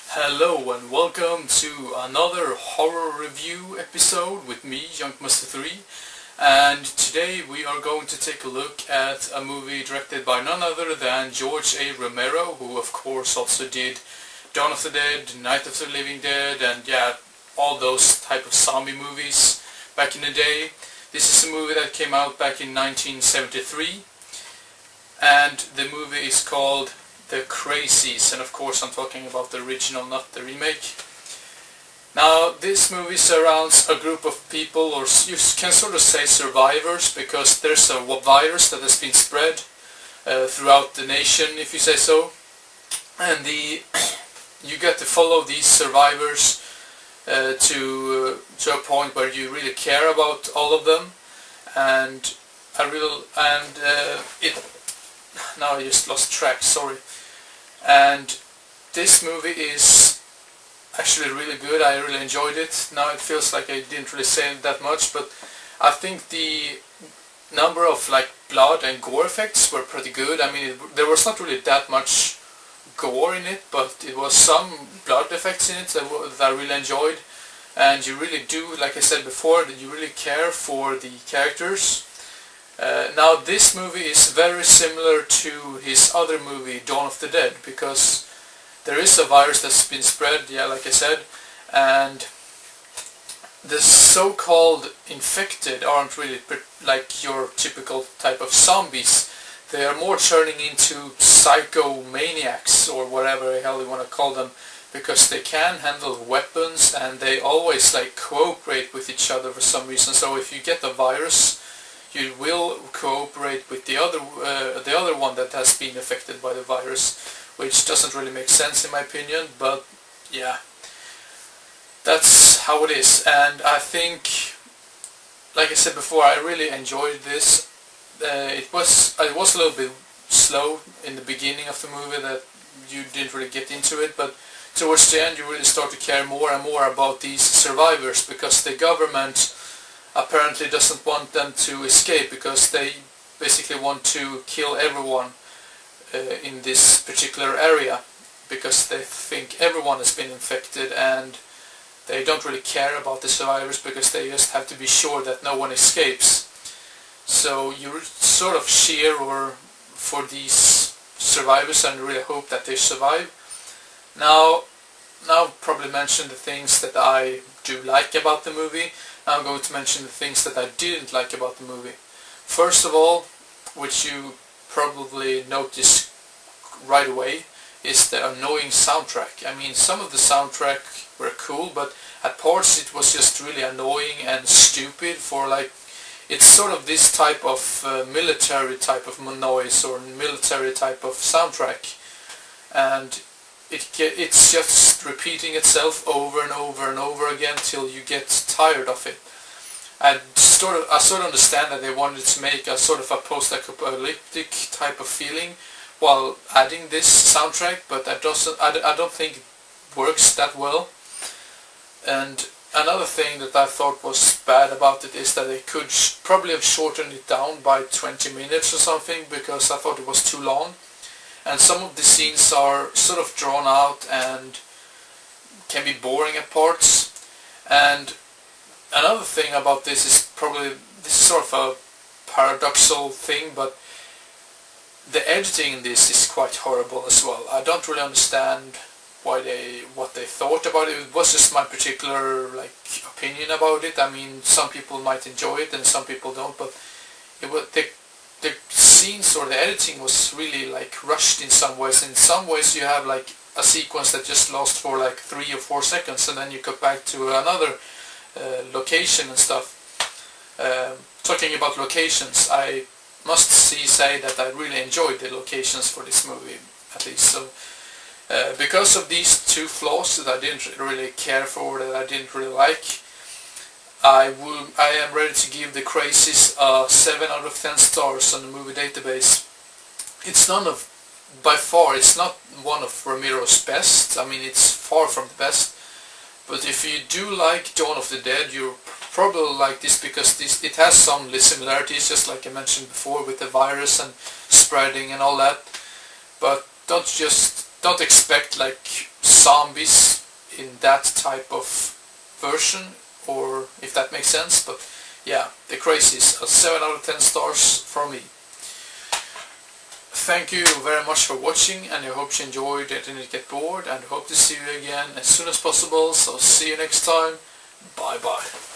Hello and welcome to another horror review episode with me, Junkmaster3, and today we are going to take a look at a movie directed by none other than George A. Romero, who of course also did Dawn of the Dead, Night of the Living Dead, and all those type of zombie movies back in the day. This is a movie that came out back in 1973, and the movie is called The Crazies, and of course I'm talking about the original, not the remake. Now this movie surrounds a group of people, or you can sort of say survivors, because there's a virus that has been spread throughout the nation, if you say so, and you get to follow these survivors to a point where you really care about all of them, and now I just lost track, sorry. And this movie is actually really good. I really enjoyed it. Now it feels like I didn't really say that much, but I think the number of blood and gore effects were pretty good. I mean, there was not really that much gore in it, but it was some blood effects in it that I really enjoyed. And you really do, like I said before, that you really care for the characters. Now this movie is very similar to his other movie, Dawn of the Dead, because there is a virus that's been spread, like I said, and the so-called infected aren't really like your typical type of zombies. They are more turning into psychomaniacs, or whatever the hell you want to call them, because they can handle weapons and they always cooperate with each other for some reason. So if you get the virus, you will cooperate with the other one that has been affected by the virus, which doesn't really make sense in my opinion, but yeah, that's how it is. And I think, like I said before, I really enjoyed this. It was a little bit slow in the beginning of the movie, that you didn't really get into it, but towards the end you really start to care more and more about these survivors, because the government apparently doesn't want them to escape, because they basically want to kill everyone in this particular area, because they think everyone has been infected, and they don't really care about the survivors, because they just have to be sure that no one escapes. So you sort of cheer for these survivors and really hope that they survive. Now I'll probably mention the things that I do like about the movie. I'm going to mention the things that I didn't like about the movie. First of all, which you probably notice right away, is the annoying soundtrack. I mean, some of the soundtrack were cool, but at parts it was just really annoying and stupid. It's sort of this type of military type of noise, or military type of soundtrack, and it's just repeating itself over and over and over again till you get tired of it. I sort of understand that they wanted to make a sort of a post-apocalyptic type of feeling while adding this soundtrack, but I don't think it works that well. And another thing that I thought was bad about it is that they could probably have shortened it down by 20 minutes or something, because I thought it was too long. And some of the scenes are sort of drawn out and can be boring at parts. And another thing about this is this is sort of a paradoxical thing, but the editing in this is quite horrible as well. I don't really understand what they thought about it. It was just my particular opinion about it. I mean, some people might enjoy it and some people don't, but the scenes or the editing was really rushed in some ways. In some ways you have a sequence that just lasts for 3 or 4 seconds, and then you go back to another location and stuff. Talking about locations, I must say that I really enjoyed the locations for this movie, at least. So because of these two flaws that I didn't really care for, that I didn't really like, I am ready to give The Crazies a 7 out of 10 stars on the movie database. It's by far, it's not one of Romero's best. I mean, it's far from the best. But if you do like Dawn of the Dead, you'll probably like this, because it has some similarities, just like I mentioned before, with the virus and spreading and all that. but don't expect like zombies in that type of version, or if that makes sense. But yeah, the Crazies, a 7 out of 10 stars from me. Thank you very much for watching, and I hope you enjoyed it and didn't get bored, and hope to see you again as soon as possible. So see you next time. Bye bye.